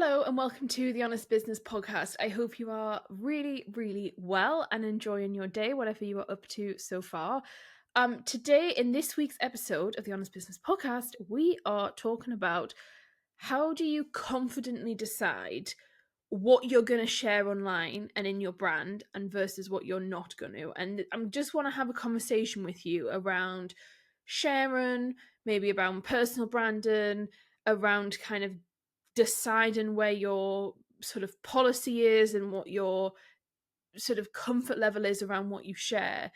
Hello and welcome to the Honest Business Podcast. I hope you are really, really well and enjoying your day, whatever you are up to so far. Today, in this week's episode of the Honest Business Podcast, we are talking about how do you confidently decide what you're going to share online and in your brand and versus what you're not going to. And I just want to have a conversation with you around sharing, maybe around personal branding, around kind of deciding where your sort of policy is and what your sort of comfort level is around what you share.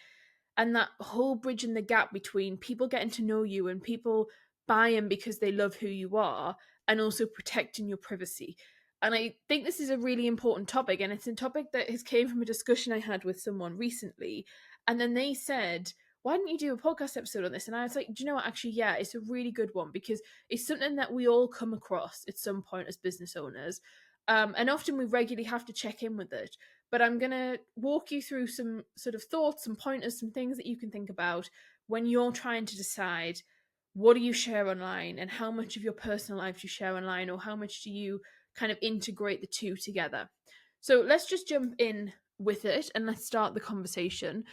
And that whole bridging the gap between people getting to know you and people buying because they love who you are and also protecting your privacy. And I think this is a really important topic, and it's a topic that has came from a discussion I had with someone recently. And then they said, why don't you do a podcast episode on this? And I was like, do you know what? Actually, yeah, it's a really good one because it's something that we all come across at some point as business owners. And often we regularly have to check in with it. But I'm going to walk you through some sort of thoughts, some pointers, some things that you can think about when you're trying to decide what do you share online and how much of your personal life do you share online, or how much do you kind of integrate the two together. So let's just jump in with it and let's start the conversation.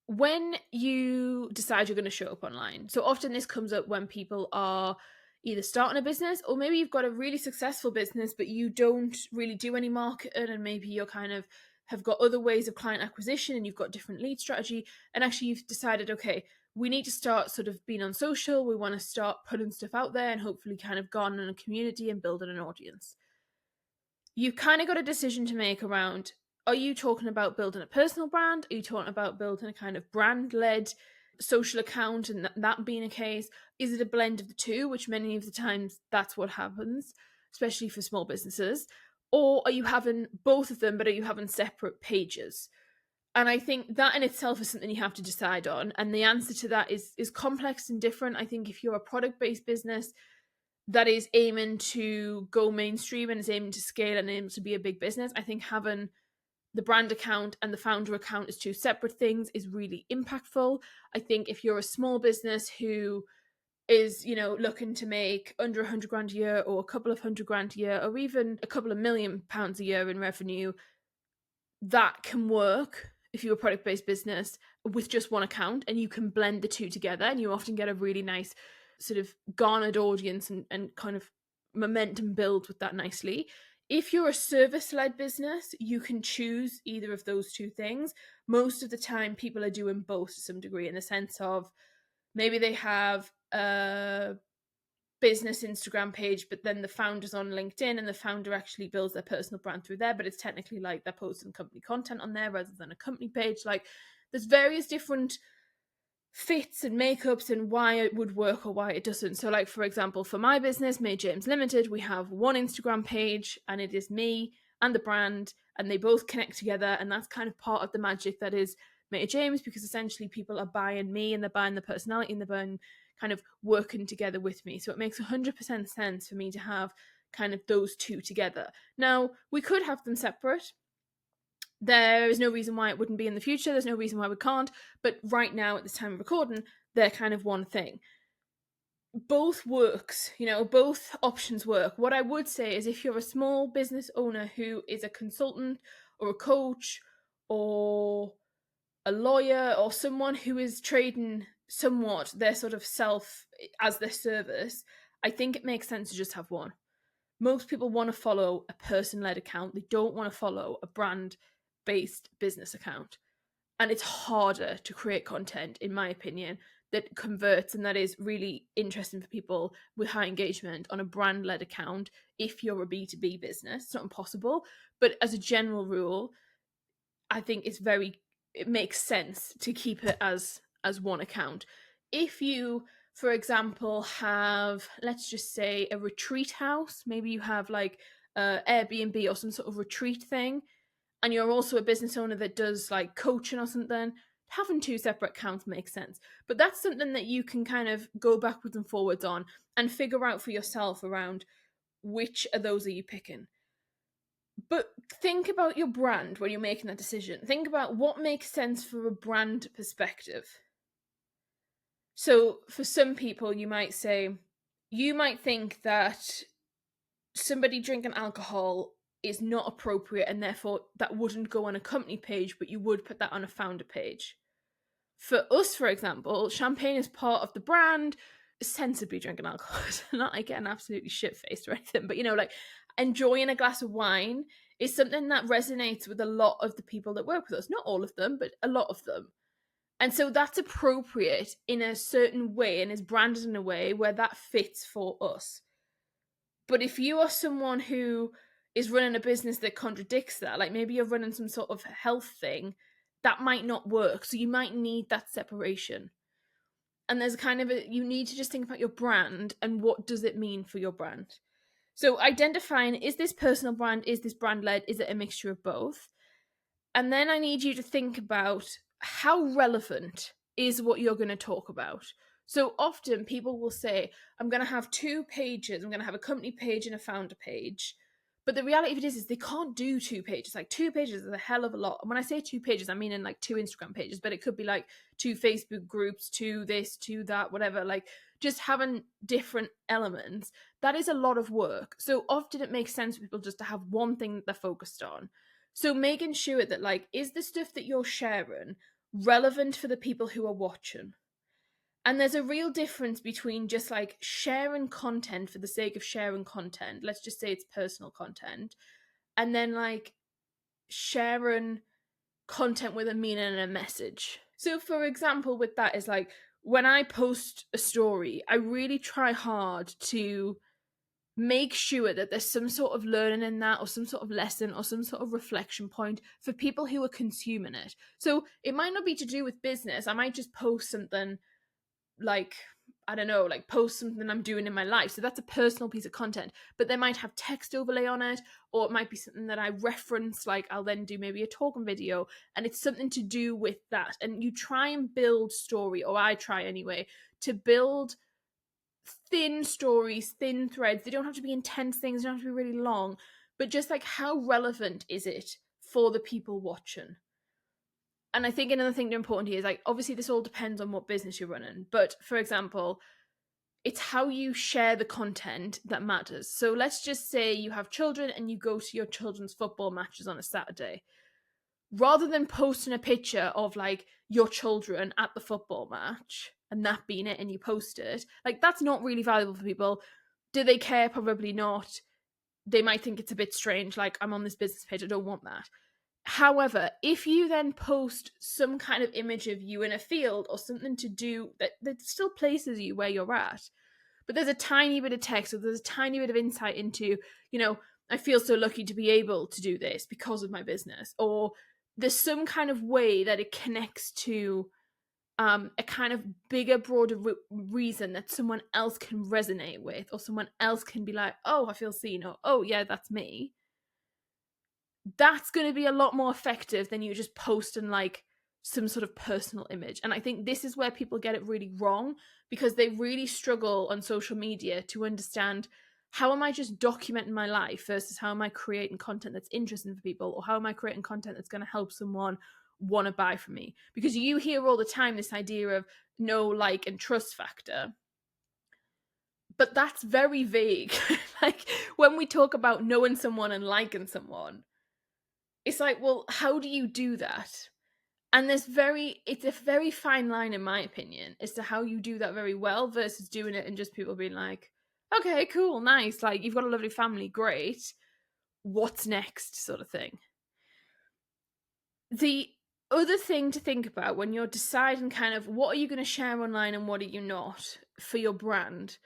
When you decide you're going to show up online, so often this comes up when people are either starting a business, or maybe you've got a really successful business but you don't really do any marketing, and maybe you're kind of have got other ways of client acquisition and you've got different lead strategy, and actually you've decided, okay, we need to start sort of being on social, we want to start putting stuff out there and hopefully kind of garnering a community and building an audience. You've kind of got a decision to make around, are you talking about building a personal brand? Are you talking about building a kind of brand-led social account and that being a case? Is it a blend of the two, which many of the times that's what happens, especially for small businesses? Or are you having both of them, but are you having separate pages? And I think that in itself is something you have to decide on. And the answer to that is complex and different. I think if you're a product-based business that is aiming to go mainstream and is aiming to scale and aims to be a big business, I think having the brand account and the founder account as two separate things is really impactful. I think if you're a small business who is, looking to make under 100 grand a year, or a couple of hundred grand a year, or even a couple of £1 million a year in revenue, that can work if you're a product-based business with just one account, and you can blend the two together, and you often get a really nice sort of garnered audience and kind of momentum build with that nicely. If you're a service-led business, you can choose either of those two things. Most of the time, people are doing both to some degree, in the sense of maybe they have a business Instagram page, but then the founder's on LinkedIn and the founder actually builds their personal brand through there, but it's technically like they're posting company content on there rather than a company page. Like, there's various different fits and makeups and why it would work or why it doesn't. So, like, for example, for my business, May James Limited, we have one Instagram page and it is me and the brand, and they both connect together, and that's kind of part of the magic that is May James, because essentially people are buying me and they're buying the personality and they're buying kind of working together with me. So it makes 100% sense for me to have kind of those two together. Now, we could have them separate. There is no reason why it wouldn't be in the future. There's no reason why we can't. But right now, at this time of recording, they're kind of one thing. Both works, both options work. What I would say is, if you're a small business owner who is a consultant or a coach or a lawyer or someone who is trading somewhat their sort of self as their service, I think it makes sense to just have one. Most people want to follow a person-led account. They don't want to follow a brand-based business account. And it's harder to create content, in my opinion, that converts and that is really interesting for people with high engagement on a brand-led account if you're a B2B business. It's not impossible, but as a general rule, I think it makes sense to keep it as one account. If you, for example, have, let's just say, a retreat house, maybe you have like Airbnb or some sort of retreat thing, and you're also a business owner that does like coaching or something, having two separate accounts makes sense. But that's something that you can kind of go backwards and forwards on and figure out for yourself around which of those are you picking. But think about your brand when you're making that decision. Think about what makes sense for a brand perspective. So for some people, you might think that somebody drinking alcohol is not appropriate, and therefore that wouldn't go on a company page, but you would put that on a founder page. For us, for example, champagne is part of the brand. Sensibly drinking alcohol, not like getting absolutely shit-faced or anything, but like enjoying a glass of wine is something that resonates with a lot of the people that work with us. Not all of them, but a lot of them. And so that's appropriate in a certain way and is branded in a way where that fits for us. But if you are someone who is running a business that contradicts that, like maybe you're running some sort of health thing, that might not work. So you might need that separation. And there's you need to just think about your brand and what does it mean for your brand. So identifying, is this personal brand? Is this brand led? Is it a mixture of both? And then I need you to think about how relevant is what you're going to talk about. So often people will say, I'm going to have 2 pages. I'm going to have a company page and a founder page. But the reality of it is they can't do 2 pages. Like 2 pages is a hell of a lot. And when I say 2 pages, I mean in like 2 Instagram pages, but it could be like 2 Facebook groups, 2 this, 2 that, whatever. Like just having different elements. That is a lot of work. So often it makes sense for people just to have one thing that they're focused on. So making sure that like, is the stuff that you're sharing relevant for the people who are watching? And there's a real difference between just like sharing content for the sake of sharing content. Let's just say it's personal content. And then like sharing content with a meaning and a message. So for example, with that is like when I post a story, I really try hard to make sure that there's some sort of learning in that or some sort of lesson or some sort of reflection point for people who are consuming it. So it might not be to do with business. I might just post something like, I don't know, like post something I'm doing in my life. So that's a personal piece of content, but they might have text overlay on it, or it might be something that I reference, like I'll then do maybe a talking video, and it's something to do with that. And you try and build story, or I try anyway, to build thin stories, thin threads. They don't have to be intense things, they don't have to be really long, but just like how relevant is it for the people watching? And I think another thing that's important here is like, obviously this all depends on what business you're running, but for example, it's how you share the content that matters. So let's just say you have children and you go to your children's football matches on a Saturday. Rather than posting a picture of like your children at the football match and that being it and you post it, like that's not really valuable for people. Do they care? Probably not. They might think it's a bit strange, like I'm on this business page, I don't want that. However, if you then post some kind of image of you in a field or something to do that still places you where you're at, but there's a tiny bit of text or there's a tiny bit of insight into, I feel so lucky to be able to do this because of my business, or there's some kind of way that it connects to a kind of bigger, broader reason that someone else can resonate with, or someone else can be like, oh, I feel seen, or oh yeah, that's me. That's going to be a lot more effective than you just posting like some sort of personal image. And I think this is where people get it really wrong, because they really struggle on social media to understand, how am I just documenting my life versus how am I creating content that's interesting for people, or how am I creating content that's going to help someone want to buy from me? Because you hear all the time this idea of know, like, and trust factor. But that's very vague. Like when we talk about knowing someone and liking someone, it's like, well, how do you do that? And it's a very fine line, in my opinion, as to how you do that very well versus doing it and just people being like, okay, cool, nice, like you've got a lovely family, great, what's next, sort of thing. The other thing to think about when you're deciding kind of what are you going to share online and what are you not for your brand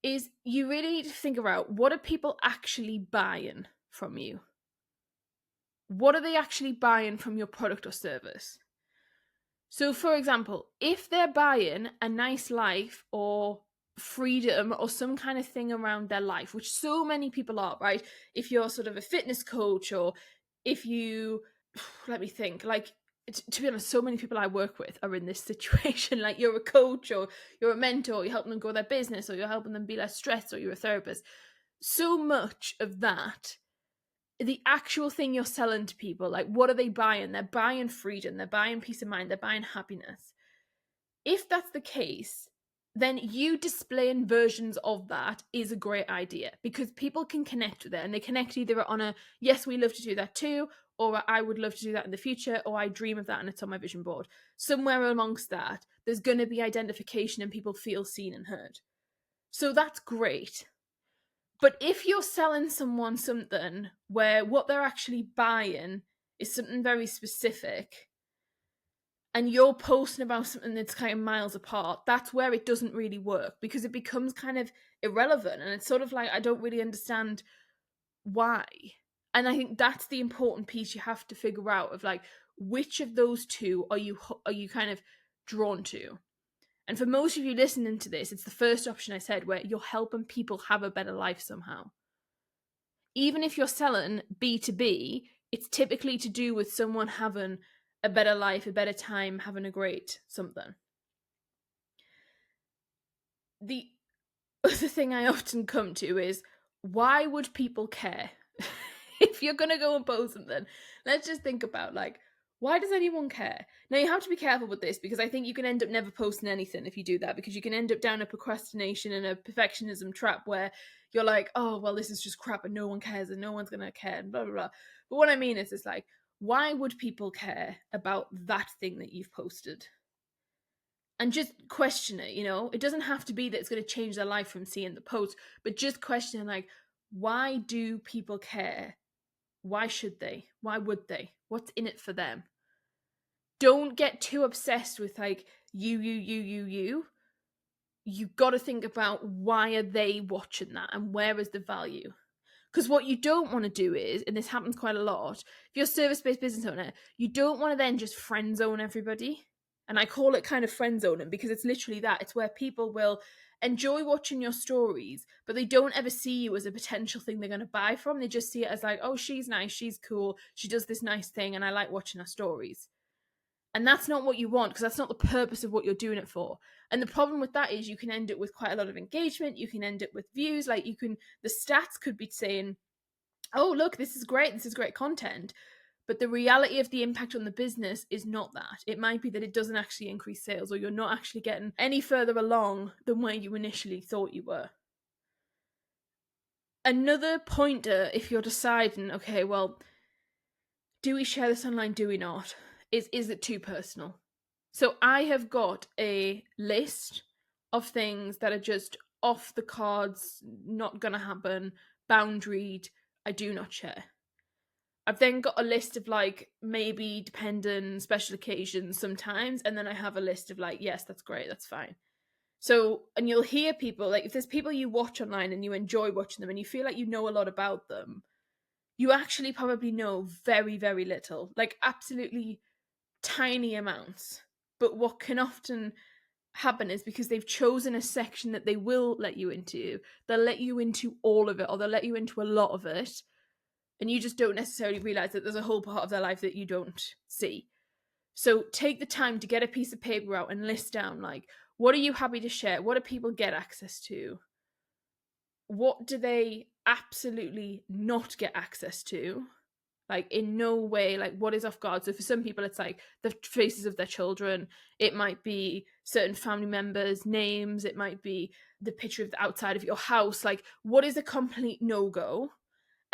is you really need to think about, what are people actually buying from you? What are they actually buying from your product or service? So, for example, if they're buying a nice life or freedom or some kind of thing around their life, which so many people are, right? If you're sort of a fitness coach, or if you, let me think, like, to be honest, so many people I work with are in this situation. Like, you're a coach or you're a mentor, you're helping them grow their business, or you're helping them be less stressed, or you're a therapist. So much of that, the actual thing you're selling to people, like what are they buying? They're buying freedom, they're buying peace of mind, they're buying happiness. If that's the case, then you displaying versions of that is a great idea, because people can connect with it, and they connect either on a yes, we love to do that too, or I would love to do that in the future, or I dream of that and it's on my vision board. Somewhere amongst that, there's going to be identification and people feel seen and heard. So that's great. But if you're selling someone something where what they're actually buying is something very specific, and you're posting about something that's kind of miles apart, that's where it doesn't really work, because it becomes kind of irrelevant. And it's sort of like, I don't really understand why. And I think that's the important piece you have to figure out, of like, which of those two are you kind of drawn to. And for most of you listening to this, it's the first option I said, where you're helping people have a better life somehow. Even if you're selling B2B, it's typically to do with someone having a better life, a better time, having a great something. The other thing I often come to is, why would people care? If you're going to go and post something, let's just think about, like, why does anyone care? Now, you have to be careful with this, because I think you can end up never posting anything if you do that, because you can end up down a procrastination and a perfectionism trap where you're like, oh, well, this is just crap and no one cares and no one's going to care and blah, blah, blah. But what I mean is, it's like, why would people care about that thing that you've posted? And just question it, you know? It doesn't have to be that it's going to change their life from seeing the post, but just question, like, why do people care? Why should they? Why would they? What's in it for them? Don't get too obsessed with, like, you. You got to think about, why are they watching that and where is the value? Because what you don't want to do is, and this happens quite a lot, if you're a service-based business owner, you don't want to then just friend zone everybody. And I call it kind of friend zoning, because it's literally that. It's where people will enjoy watching your stories, but they don't ever see you as a potential thing they're going to buy from. They just see it as like, oh, she's nice, she's cool, she does this nice thing, and I like watching her stories. And that's not what you want, because that's not the purpose of what you're doing it for. And the problem with that is, you can end up with quite a lot of engagement, you can end up with views, like the stats could be saying, oh, look, this is great content. But the reality of the impact on the business is not that. It might be that it doesn't actually increase sales, or you're not actually getting any further along than where you initially thought you were. Another pointer, if you're deciding, okay, well, do we share this online, do we not? Is it too personal? So I have got a list of things that are just off the cards, not gonna happen, boundaried, I do not share. I've then got a list of, like, maybe dependent special occasions sometimes, and then I have a list of, like, yes, that's great, that's fine. So, and you'll hear people, like, if there's people you watch online and you enjoy watching them and you feel like you know a lot about them, you actually probably know very, very little, like absolutely tiny amounts. But what can often happen is, because they've chosen a section that they will let you into, they'll let you into all of it, or they'll let you into a lot of it, and you just don't necessarily realize that there's a whole part of their life that you don't see. So take the time to get a piece of paper out and list down, like, what are you happy to share? What do people get access to? What do they absolutely not get access to? Like, in no way, like, what is off guard? So for some people, it's like the faces of their children. It might be certain family members' names. It might be the picture of the outside of your house. Like, what is a complete no-go?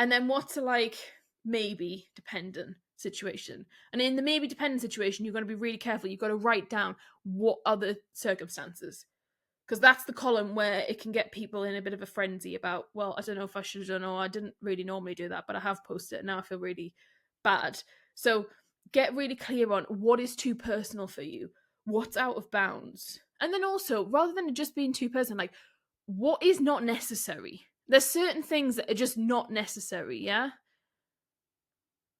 And then what's a, like, maybe dependent situation? And in the maybe dependent situation, you're going to be really careful. You've got to write down what are the circumstances. Because that's the column where it can get people in a bit of a frenzy about, well, I don't know if I should have done, or I didn't really normally do that, but I have posted it and now I feel really bad. So get really clear on what is too personal for you, what's out of bounds. And then also, rather than just being too personal, like, what is not necessary? There's certain things that are just not necessary, yeah?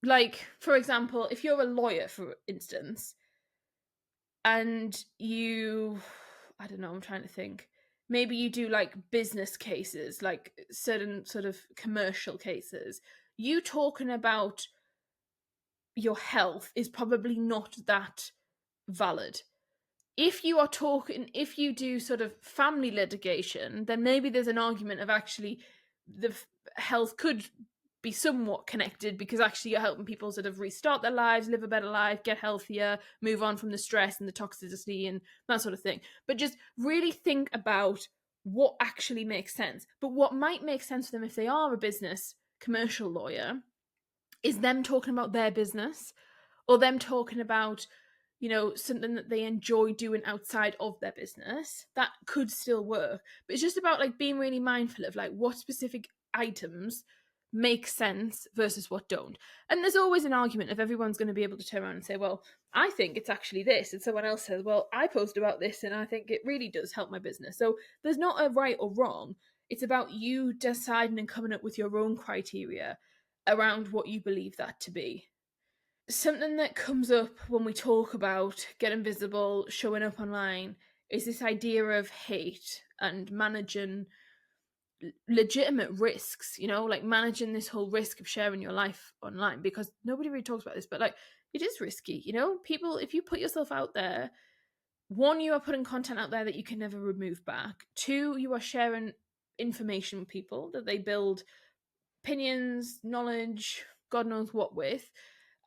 Like, for example, if you're a lawyer, for instance, and I don't know, I'm trying to think. Maybe you do, like, business cases, like certain sort of commercial cases. You talking about your health is probably not that valid. If you do sort of family litigation, then maybe there's an argument of actually the health could be somewhat connected, because actually you're helping people sort of restart their lives, live a better life, get healthier, move on from the stress and the toxicity and that sort of thing. But just really think about what actually makes sense. But what might make sense for them if they are a business commercial lawyer is them talking about their business, or them talking about, something that they enjoy doing outside of their business. That could still work. But it's just about like being really mindful of like what specific items make sense versus what don't. And there's always an argument if everyone's going to be able to turn around and say, well, I think it's actually this, and someone else says, well, I post about this and I think it really does help my business. So there's not a right or wrong. It's about you deciding and coming up with your own criteria around what you believe that to be. Something that comes up when we talk about getting visible, showing up online, is this idea of hate and managing legitimate risks, like managing this whole risk of sharing your life online, because nobody really talks about this, but like it is risky, people, if you put yourself out there, one, you are putting content out there that you can never remove back. Two, you are sharing information with people that they build opinions, knowledge, God knows what with.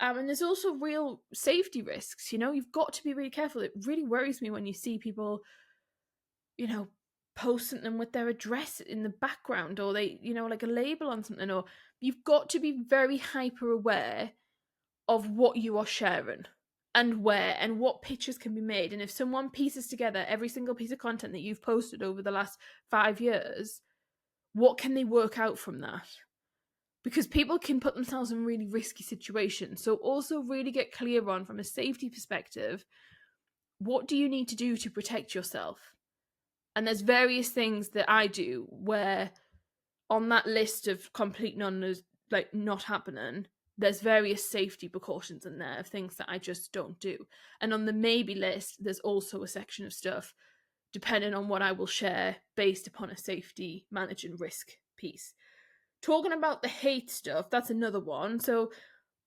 And there's also real safety risks, you've got to be really careful. It really worries me when you see people, post something with their address in the background, or they, like a label on something, or you've got to be very hyper aware of what you are sharing and where and what pictures can be made. And if someone pieces together every single piece of content that you've posted over the last 5 years, what can they work out from that? Because people can put themselves in really risky situations. So also really get clear on, from a safety perspective, what do you need to do to protect yourself? And there's various things that I do where on that list of complete not happening, there's various safety precautions in there of things that I just don't do. And on the maybe list, there's also a section of stuff depending on what I will share based upon a safety managing risk piece. Talking about the hate stuff, that's another one. So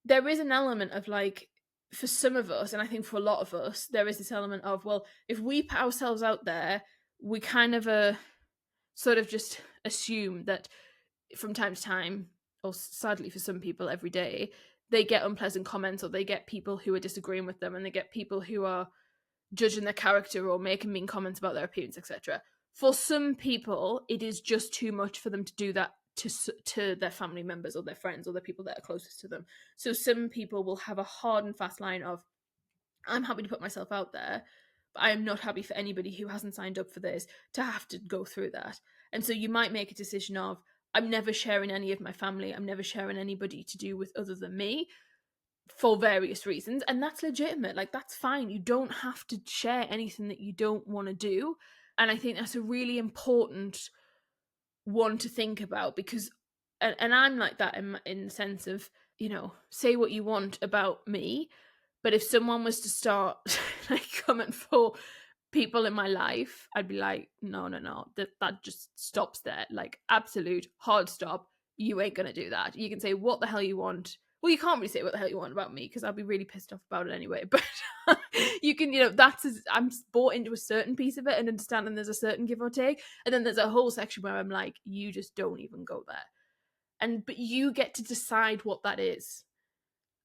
there is an element of like, for some of us, and I think for a lot of us, there is this element of, well, if we put ourselves out there, we kind of sort of just assume that from time to time, or sadly for some people every day, they get unpleasant comments, or they get people who are disagreeing with them, and they get people who are judging their character or making mean comments about their appearance, etc. For some people, it is just too much for them to do that to their family members or their friends or the people that are closest to them. So some people will have a hard and fast line of, I'm happy to put myself out there, but I am not happy for anybody who hasn't signed up for this to have to go through that. And so you might make a decision of, I'm never sharing any of my family, I'm never sharing anybody to do with other than me, for various reasons. And that's legitimate. Like, that's fine. You don't have to share anything that you don't want to do. And I think that's a really important one to think about, because and I'm like that in the sense of, say what you want about me, but if someone was to start like coming for people in my life, I'd be like, no, that just stops there. Like, absolute hard stop. You ain't gonna do that. You can say what the hell you want. Well, you can't really say what the hell you want about me, because I'll be really pissed off about it anyway. But you can, I'm bought into a certain piece of it and understanding there's a certain give or take. And then there's a whole section where I'm like, you just don't even go there. But you get to decide what that is.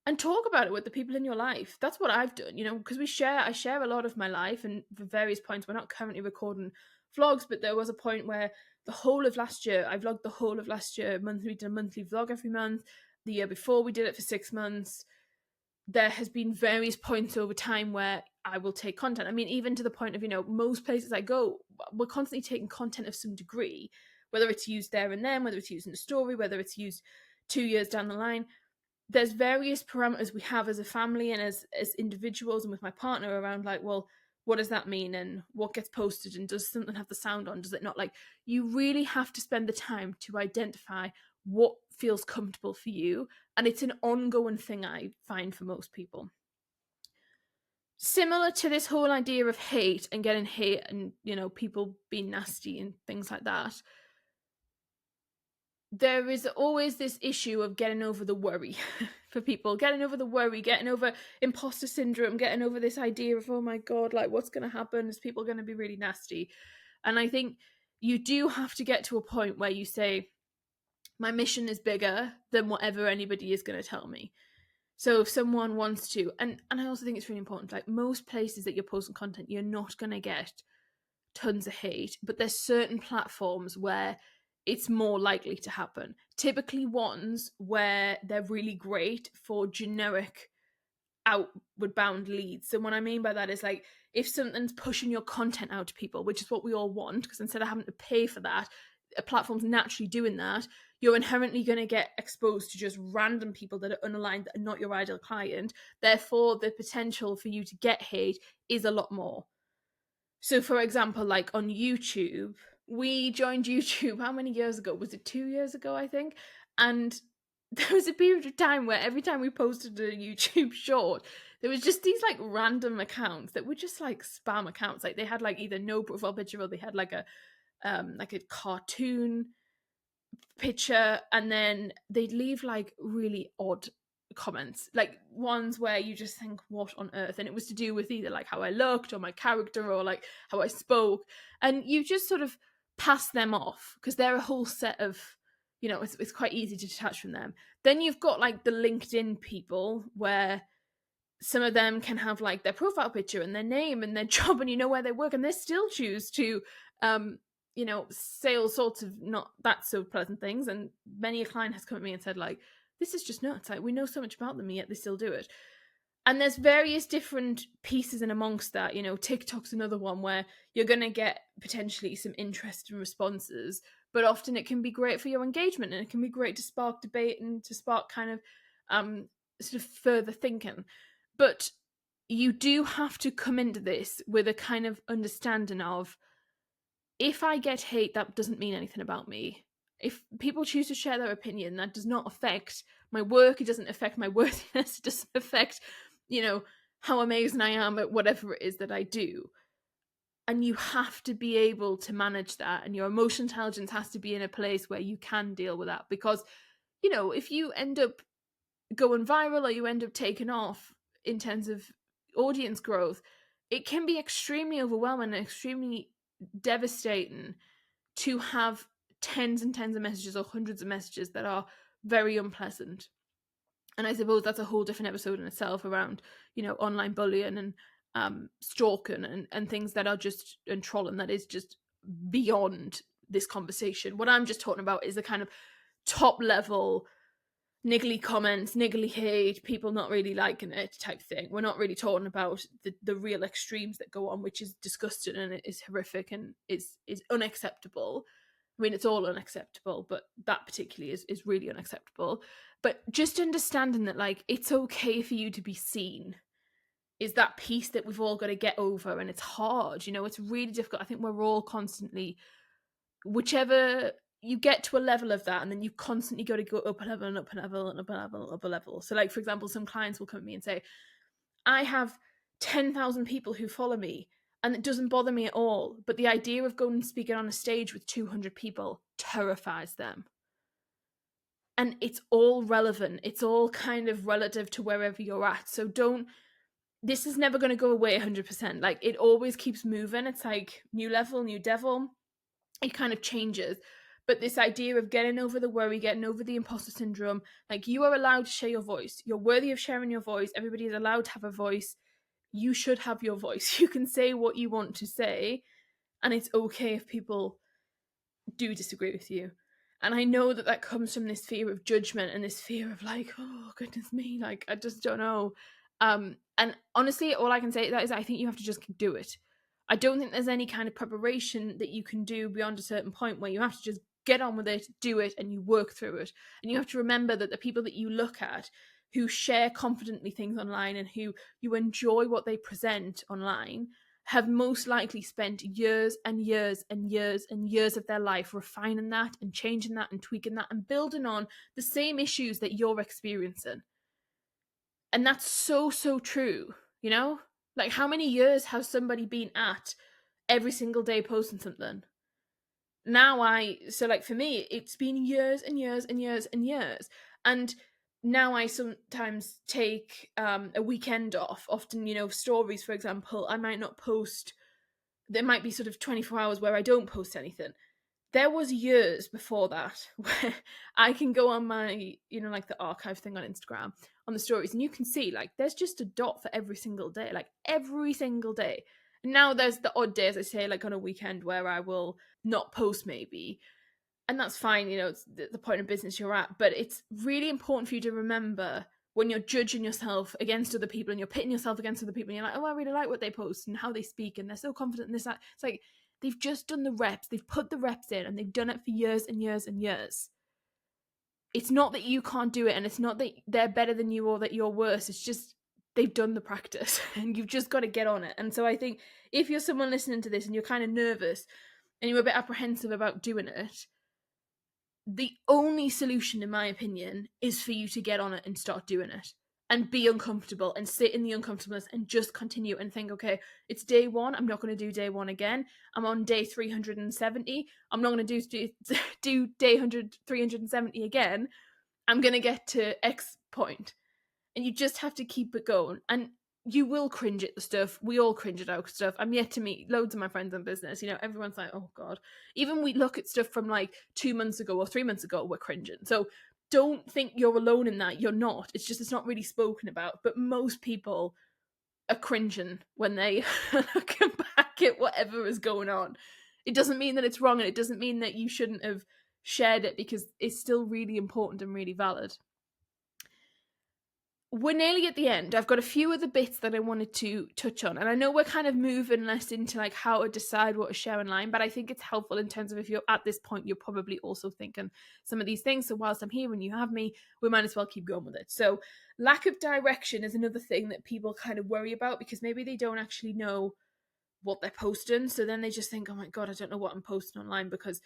And talk about it with the people in your life. That's what I've done, because I share a lot of my life, and for various points, we're not currently recording vlogs, but there was a point where the whole of last year, I vlogged the whole of last year, we did a monthly vlog every month. The year before, we did it for 6 months. There has been various points over time where I will take content. I mean, even to the point of, most places I go, we're constantly taking content of some degree, whether it's used there and then, whether it's used in a story, whether it's used 2 years down the line. There's various parameters we have as a family and as individuals, and with my partner, around like, well, what does that mean, and what gets posted, and does something have the sound on, does it not? Like, you really have to spend the time to identify what feels comfortable for you, and it's an ongoing thing, I find, for most people. Similar to this whole idea of hate and getting hate and, people being nasty and things like that, there is always this issue of getting over the worry for people, getting over the worry, getting over imposter syndrome, getting over this idea of, oh my God, like, what's going to happen? Is people going to be really nasty? And I think you do have to get to a point where you say, My mission is bigger than whatever anybody is going to tell me. So if someone wants to, and I also think it's really important, like most places that you're posting content, you're not going to get tons of hate, but there's certain platforms where it's more likely to happen. Typically ones where they're really great for generic outward bound leads. So what I mean by that is like if something's pushing your content out to people, which is what we all want, because instead of having to pay for that, a platform's naturally doing that, you're inherently going to get exposed to just random people that are unaligned, that are not your ideal client. Therefore, the potential for you to get hate is a lot more. So, for example, like on YouTube, we joined YouTube how many years ago? Was it 2 years ago, I think? And there was a period of time where every time we posted a YouTube short, there was just these like random accounts that were just like spam accounts. Like they had like either no profile picture or they had like a cartoon picture, and then they'd leave like really odd comments, like ones where you just think, what on earth? And it was to do with either like how I looked or my character or like how I spoke, and you just sort of pass them off because they're a whole set of, it's quite easy to detach from them. Then you've got like the LinkedIn people where some of them can have like their profile picture and their name and their job and you know where they work, and they still choose to say all sorts of not that so pleasant things. And many a client has come at me and said like, this is just nuts, like we know so much about them yet they still do it. And there's various different pieces in amongst that. TikTok's another one where you're going to get potentially some interest and responses, but often it can be great for your engagement and it can be great to spark debate and to spark kind of sort of further thinking. But you do have to come into this with a kind of understanding of, if I get hate, that doesn't mean anything about me. If people choose to share their opinion, that does not affect my work. It doesn't affect my worthiness. It doesn't affect, how amazing I am at whatever it is that I do. And you have to be able to manage that. And your emotional intelligence has to be in a place where you can deal with that. Because, if you end up going viral or you end up taking off in terms of audience growth, it can be extremely overwhelming and extremely devastating to have tens and tens of messages or hundreds of messages that are very unpleasant. And I suppose that's a whole different episode in itself around, online bullying and stalking and things that are just, and trolling that is just beyond this conversation. What I'm just talking about is the kind of top level niggly comments, niggly hate, people not really liking it type thing. We're not really talking about the real extremes that go on, which is disgusting and it is horrific and is unacceptable. I mean, it's all unacceptable, but that particularly is really unacceptable. But just understanding that, like, it's okay for you to be seen is that piece that we've all got to get over. And it's hard, it's really difficult. I think we're all constantly, whichever you get to a level of that, and then you constantly got to go up a level and up a level and up a level and up a level. So like, for example, some clients will come to me and say, I have 10,000 people who follow me and it doesn't bother me at all. But the idea of going and speaking on a stage with 200 people terrifies them. And it's all relevant. It's all kind of relative to wherever you're at. So this is never going to go away 100%. Like, it always keeps moving. It's like new level, new devil. It kind of changes. But this idea of getting over the worry, getting over the imposter syndrome, like, you are allowed to share your voice. You're worthy of sharing your voice. Everybody is allowed to have a voice. You should have your voice. You can say what you want to say, and it's okay if people do disagree with you. And I know that comes from this fear of judgment and this fear of like, oh goodness me, like, I just don't know. And honestly, all I can say is I think you have to just do it. I don't think there's any kind of preparation that you can do beyond a certain point where you have to just get on with it, do it, and you work through it. And you have to remember that the people that you look at who share confidently things online and who you enjoy what they present online have most likely spent years and years and years and years of their life refining that and changing that and tweaking that and building on the same issues that you're experiencing. And that's so, so true, Like, how many years has somebody been at every single day posting something? So like, for me, it's been years and years and years and years. And now I sometimes take a weekend off. Often, stories, for example, I might not post. There might be sort of 24 hours where I don't post anything. there was years before that where I can go on my, like the archive thing on Instagram on the stories, and you can see like there's just a dot for every single day, like every single day. And now there's the odd days, I say, like on a weekend where I will not post maybe, and that's fine, it's the point of business you're at. But it's really important for you to remember when you're judging yourself against other people and you're pitting yourself against other people and you're like, oh, I really like what they post and how they speak and they're so confident in this, that. It's like, they've just done the reps, they've put the reps in, and they've done it for years and years and years. It's not that you can't do it, and it's not that they're better than you or that you're worse. It's just they've done the practice and you've just got to get on it. And so I think if you're someone listening to this and you're kind of nervous and you're a bit apprehensive about doing it, the only solution, in my opinion, is for you to get on it and start doing it and be uncomfortable and sit in the uncomfortableness and just continue and think, okay, it's day one. I'm not going to do day one again. I'm on day 370. I'm not going to do day 370 again. I'm going to get to X point. And you just have to keep it going. And you will cringe at the stuff. We all cringe at our stuff. I'm yet to meet loads of my friends in business. Everyone's like, oh God. Even we look at stuff from like 2 months ago or 3 months ago, we're cringing. So don't think you're alone in that. You're not. It's just, it's not really spoken about. But most people are cringing when they look back at whatever is going on. It doesn't mean that it's wrong, and it doesn't mean that you shouldn't have shared it, because it's still really important and really valid. We're nearly at the end. I've got a few other bits that I wanted to touch on, and I know we're kind of moving less into like how to decide what to share online, but I think it's helpful in terms of if you're at this point, you're probably also thinking some of these things. So whilst I'm here and you have me, we might as well keep going with it. So lack of direction is another thing that people kind of worry about, because maybe they don't actually know what they're posting. So then they just think, oh my God, I don't know what I'm posting online, because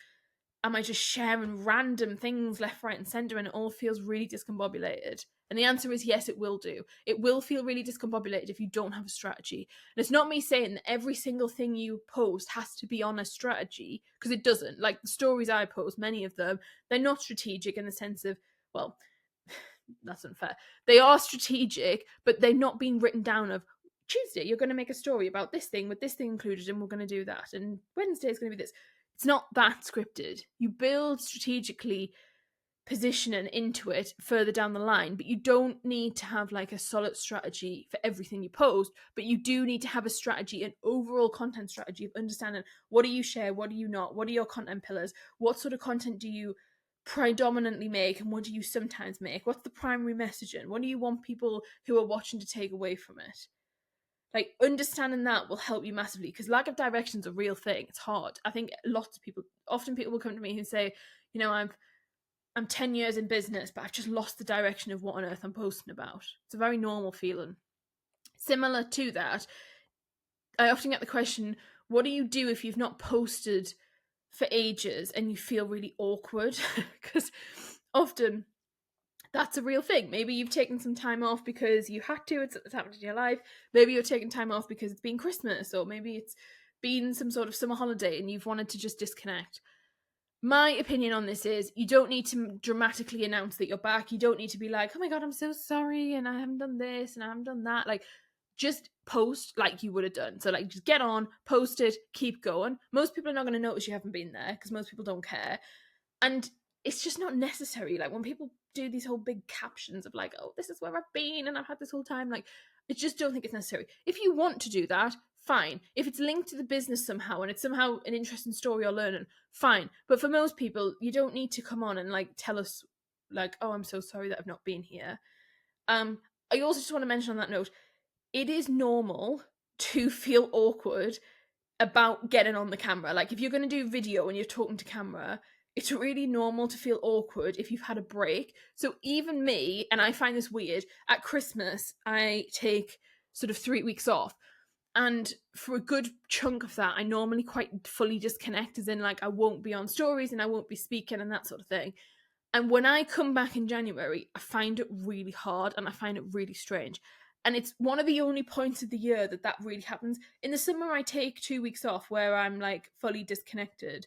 am I just sharing random things left, right, and center, and it all feels really discombobulated? And the answer is yes, it will do. It will feel really discombobulated if you don't have a strategy. And it's not me saying that every single thing you post has to be on a strategy, because it doesn't. Like the stories I post, many of them, they're not strategic in the sense of, well, that's unfair. They are strategic, but they're not being written down of, Tuesday, you're going to make a story about this thing with this thing included, and we're going to do that. And Wednesday is going to be this. It's not that scripted. You build strategically positioning into it further down the line, but you don't need to have like a solid strategy for everything you post, but you do need to have a strategy, an overall content strategy of understanding what do you share, what do you not, what are your content pillars, what sort of content do you predominantly make, and what do you sometimes make, what's the primary messaging, what do you want people who are watching to take away from it. Like understanding that will help you massively, because lack of direction is a real thing. It's hard. I think lots of people, often people will come to me who say, I'm 10 years in business, but I've just lost the direction of what on earth I'm posting about. It's a very normal feeling. Similar to that, I often get the question, what do you do if you've not posted for ages and you feel really awkward? Because often that's a real thing. Maybe you've taken some time off because you had to, it's happened in your life. Maybe you're taking time off because it's been Christmas, or maybe it's been some sort of summer holiday and you've wanted to just disconnect. My opinion on this is you don't need to dramatically announce that you're back. You don't need to be like, oh my God, I'm so sorry, and I haven't done this and I haven't done that. Like, just post like you would have done. So like, just get on, post it, keep going. Most people are not going to notice you haven't been there, because most people don't care. And it's just not necessary. Like when people do these whole big captions of like, oh, this is where I've been and I've had this whole time, like, I just don't think it's necessary. If you want to do that, fine. If it's linked to the business somehow and it's somehow an interesting story or learning, fine. But for most people, you don't need to come on and like tell us like, oh, I'm so sorry that I've not been here. I also just want to mention on that note, it is normal to feel awkward about getting on the camera. Like if you're going to do video and you're talking to camera, it's really normal to feel awkward if you've had a break. So even me, and I find this weird, at Christmas, I take sort of 3 weeks off. And for a good chunk of that, I normally quite fully disconnect, as in like I won't be on stories and I won't be speaking and that sort of thing. And when I come back in January, I find it really hard and I find it really strange. And it's one of the only points of the year that really happens. In the summer, I take 2 weeks off where I'm like fully disconnected.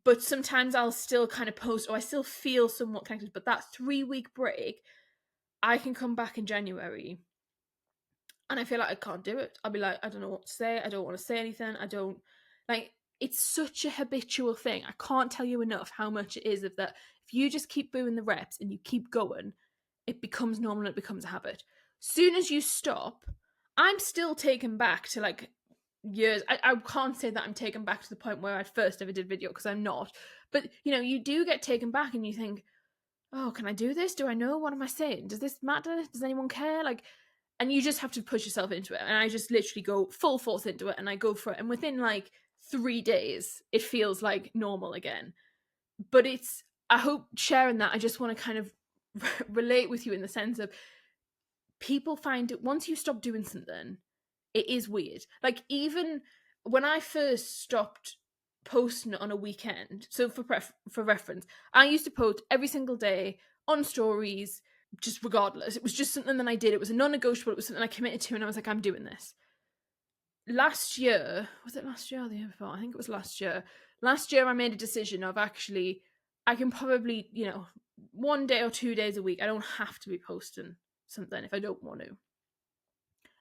But sometimes I'll still kind of post, or I still feel somewhat connected. But that 3 week break, I can come back in January and I feel like I can't do it. I'll be like, I don't know what to say. I don't want to say anything. I don't like, it's such a habitual thing. I can't tell you enough how much it is of that. If you just keep doing the reps and you keep going, it becomes normal and it becomes a habit. Soon as you stop, I'm still taken back to like years. I can't say that I'm taken back to the point where I first ever did video, because I'm not. But you do get taken back and you think, oh, can I do this? Do I know? What am I saying? Does this matter? Does anyone care? Like, and you just have to push yourself into it. And I just literally go full force into it and I go for it. And within like 3 days, it feels like normal again. But I hope sharing that, I just want to kind of relate with you in the sense of, people find it, once you stop doing something, it is weird. Like, even when I first stopped posting on a weekend, so for reference, I used to post every single day on stories, just regardless. It was just something that I did. It was a non-negotiable. It was something I committed to, and I was like, I'm doing this. Last year, was it last year or the year before? I think it was last year. Last year, I made a decision of, actually, I can probably, 1 day or 2 days a week, I don't have to be posting something if I don't want to.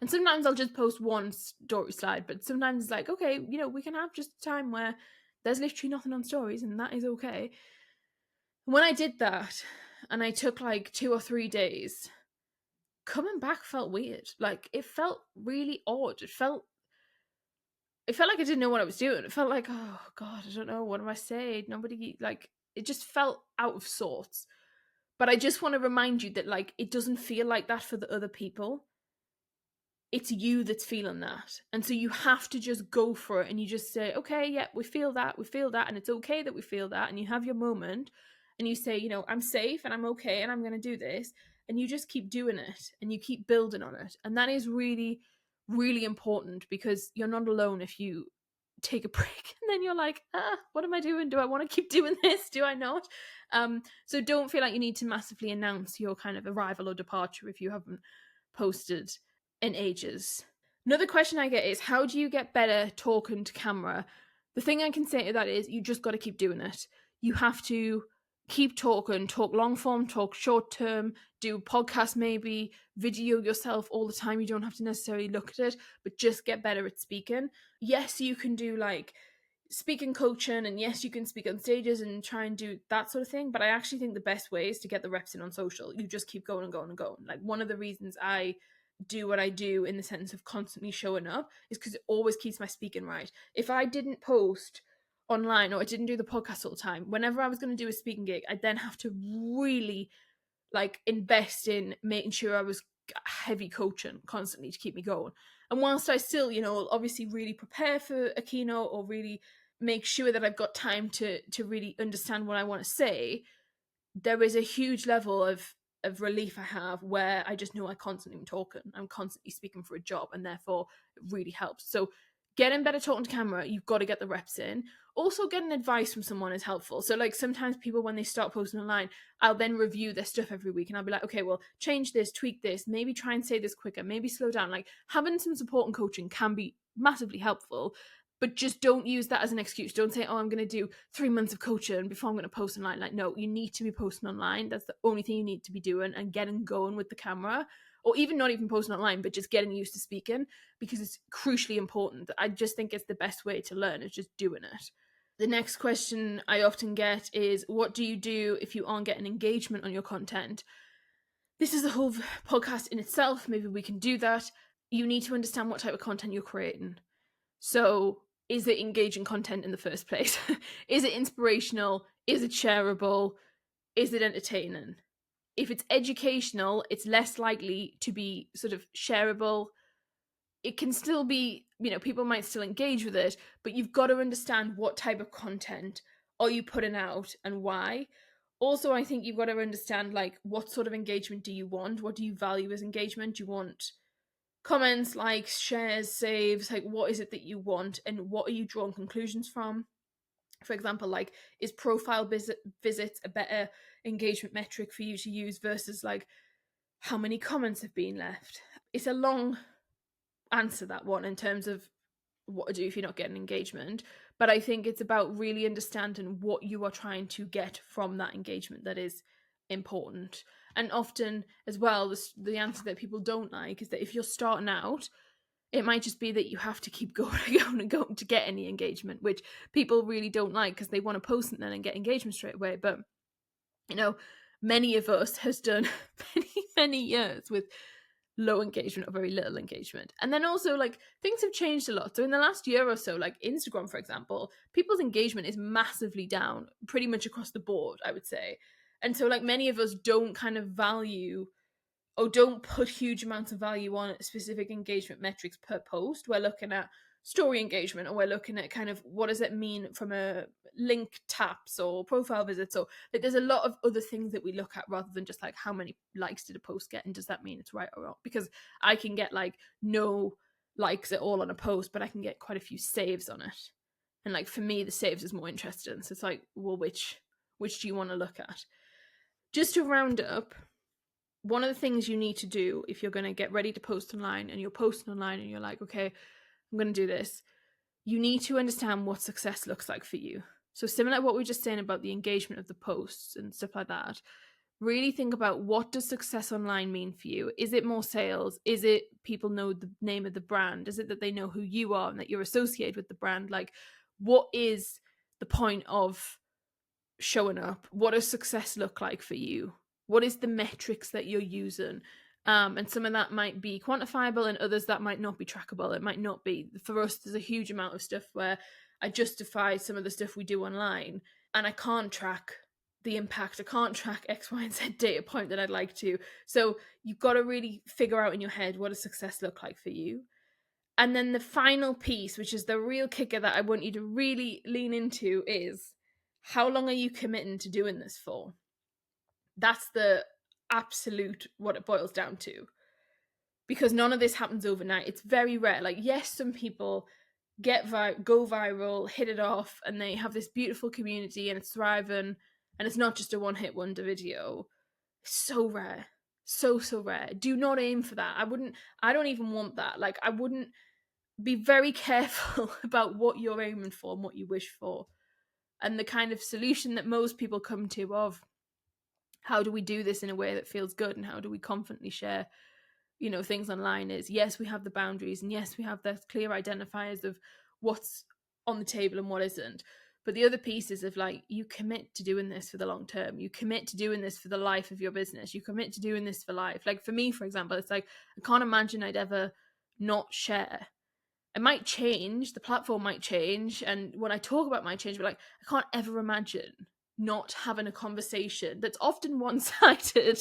And sometimes I'll just post one story slide, but sometimes it's like, okay, we can have just a time where there's literally nothing on stories, and that is okay. When I did that, and I took like 2 or 3 days, coming back felt weird. Like, it felt really odd. It felt like I didn't know what I was doing. It felt like, oh God, I don't know, what am I saying? Nobody, like, it just felt out of sorts. But I just want to remind you that, like, it doesn't feel like that for the other people. It's you that's feeling that. And so you have to just go for it, and you just say, okay, yeah, we feel that, and it's okay that we feel that. And you have your moment and you say, I'm safe and I'm okay and I'm going to do this. And you just keep doing it and you keep building on it. And that is really, really important, because you're not alone if you take a break and then you're like, what am I doing? Do I want to keep doing this? Do I not? So don't feel like you need to massively announce your kind of arrival or departure if you haven't posted in ages. Another question I get is, how do you get better talking to camera? The thing I can say to that is, you just got to keep doing it. You have to keep talking, talk long form, talk short term, do podcast, maybe video yourself all the time. You don't have to necessarily look at it, but just get better at speaking. Yes, you can do like speaking coaching, and yes, you can speak on stages and try and do that sort of thing, but I actually think the best way is to get the reps in on social. You just keep going and going and going. Like, one of the reasons I do what I do in the sense of constantly showing up is because it always keeps my speaking right. If I didn't post online or I didn't do the podcast all the time, whenever I was going to do a speaking gig, I'd then have to really like invest in making sure I was heavy coaching constantly to keep me going. And whilst I still, obviously really prepare for a keynote or really make sure that I've got time to really understand what I want to say, there is a huge level of relief I have where I just know I'm constantly talking. I'm constantly speaking for a job, and therefore it really helps. So getting better talking to camera, you've got to get the reps in. Also, getting advice from someone is helpful. So like, sometimes people, when they start posting online, I'll then review their stuff every week and I'll be like, okay, well, change this, tweak this, maybe try and say this quicker, maybe slow down. Like, having some support and coaching can be massively helpful. But just don't use that as an excuse. Don't say, oh, I'm going to do 3 months of coaching before I'm going to post online. Like, no, you need to be posting online. That's the only thing you need to be doing, and getting going with the camera, or even not even posting online, but just getting used to speaking, because it's crucially important. I just think it's the best way to learn, is just doing it. The next question I often get is, what do you do if you aren't getting engagement on your content? This is a whole podcast in itself. Maybe we can do that. You need to understand what type of content you're creating. So, is it engaging content in the first place? Is it inspirational? Is it shareable? Is it entertaining? If it's educational, it's less likely to be sort of shareable. It can still be, people might still engage with it, but you've got to understand what type of content are you putting out and why. Also, I think you've got to understand, like, what sort of engagement do you want? What do you value as engagement? Do you want comments, likes, shares, saves? Like, what is it that you want, and what are you drawing conclusions from? For example, like, is profile visits a better engagement metric for you to use versus like how many comments have been left? It's a long answer, that one, in terms of what to do if you're not getting engagement, but I think it's about really understanding what you are trying to get from that engagement that is important. And often as well, the answer that people don't like is that if you're starting out, It might just be that you have to keep going and going to get any engagement, which people really don't like because they want to post something and get engagement straight away. But, you know, many of us has done many years with low engagement or very little engagement. And then also, like, things have changed a lot. So in the last year or so, like Instagram, for example, people's engagement is massively down pretty much across the board, I would say. And so, like, many of us don't kind of value or don't put huge amounts of value on specific engagement metrics per post. We're looking at story engagement, or we're looking at kind of what does it mean from a link taps or profile visits, or like there's a lot of other things that we look at rather than just like how many likes did a post get and does that mean it's right or wrong. Because I can get like no likes at all on a post, but I can get quite a few saves on it, and like for me the saves is more interesting. So it's like, well, which do you want to look at? Just to round up, one of the things you need to do if you're going to get ready to post online and you're posting online and you're like, okay, I'm going to do this, you need to understand what success looks like for you. So similar to what we were just saying about the engagement of the posts and stuff like that, really think about, what does success online mean for you? Is it more sales? Is it people know the name of the brand? Is it that they know who you are and that you're associated with the brand? Like, what is the point of showing up? What does success look like for you? What is the metrics that you're using? And some of that might be quantifiable and others that might not be trackable. It might not be. For us, there's a huge amount of stuff where I justify some of the stuff we do online and I can't track the impact. I can't track X, Y, and Z data point that I'd like to. So you've got to really figure out in your head, what does success look like for you? And then the final piece, which is the real kicker that I want you to really lean into, is how long are you committing to doing this for? That's the absolute what it boils down to. Because none of this happens overnight. It's very rare. Like, yes, some people go viral, hit it off, and they have this beautiful community and it's thriving, and it's not just a one-hit wonder video. It's so rare. So rare. Do not aim for that. I don't even want that. Like, I wouldn't. Be very careful about what you're aiming for and what you wish for. And the kind of solution that most people come to of how do we do this in a way that feels good and how do we confidently share, things online is, yes, we have the boundaries and yes, we have the clear identifiers of what's on the table and what isn't. But the other piece is of like, you commit to doing this for the long term. You commit to doing this for the life of your business. You commit to doing this for life. Like for me, for example, it's like, I can't imagine I'd ever not share. It might change, the platform might change, and when I talk about my change, but like, I can't ever imagine not having a conversation that's often one-sided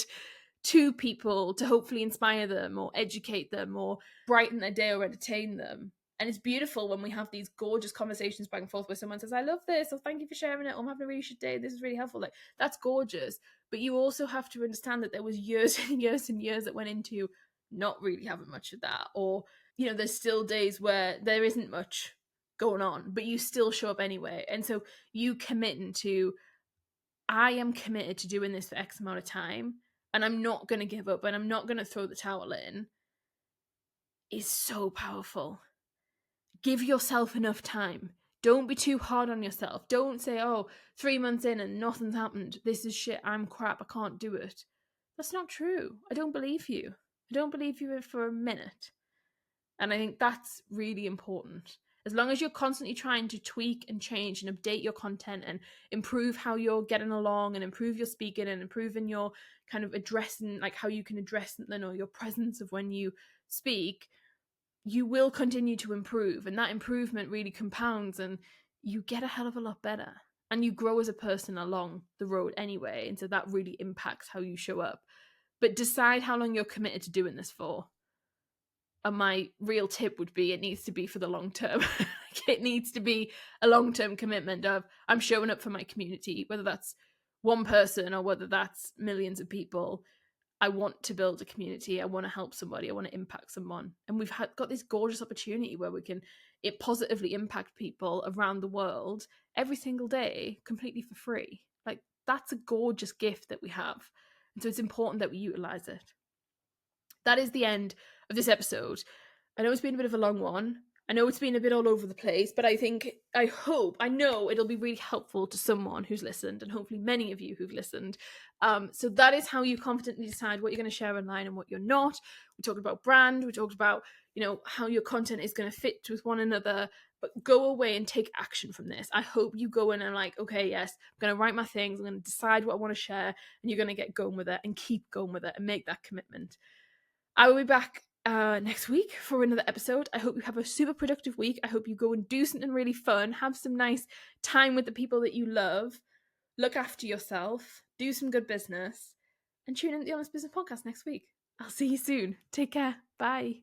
to people to hopefully inspire them or educate them or brighten their day or entertain them. And it's beautiful when we have these gorgeous conversations back and forth where someone says, I love this, or thank you for sharing it, or I'm having a really shit day, this is really helpful. Like, that's gorgeous. But you also have to understand that there was years and years and years that went into not really having much of that, or there's still days where there isn't much going on, but you still show up anyway. And so you committing to, I am committed to doing this for X amount of time, and I'm not going to give up, and I'm not going to throw the towel in, is so powerful. Give yourself enough time. Don't be too hard on yourself. Don't say, 3 months in and nothing's happened. This is shit. I'm crap. I can't do it. That's not true. I don't believe you. I don't believe you for a minute. And I think that's really important. As long as you're constantly trying to tweak and change and update your content and improve how you're getting along and improve your speaking and improving your kind of addressing, like how you can address something or your presence of when you speak, you will continue to improve. And that improvement really compounds and you get a hell of a lot better. And you grow as a person along the road anyway. And so that really impacts how you show up. But decide how long you're committed to doing this for. And my real tip would be, it needs to be for the long term. It needs to be a long-term commitment of, I'm showing up for my community, whether that's one person or whether that's millions of people. I want to build a community. I want to help somebody. I want to impact someone. And we've got this gorgeous opportunity where we can positively impact people around the world every single day, completely for free. Like, that's a gorgeous gift that we have. And so it's important that we utilize it. That is the end of this episode. I know it's been a bit of a long one. I know it's been a bit all over the place, but I know it'll be really helpful to someone who's listened, and hopefully many of you who've listened. So that is how you confidently decide what you're going to share online and what you're not. We talked about brand, we talked about, how your content is going to fit with one another, but go away and take action from this. I hope you go in and like, okay, yes, I'm going to write my things, I'm going to decide what I want to share, and you're going to get going with it and keep going with it and make that commitment. I will be back next week for another episode. I hope you have a super productive week. I hope you go and do something really fun, have some nice time with the people that you love, look after yourself, do some good business, and tune in to the Honest Business Podcast next week. I'll see you soon. Take care. Bye.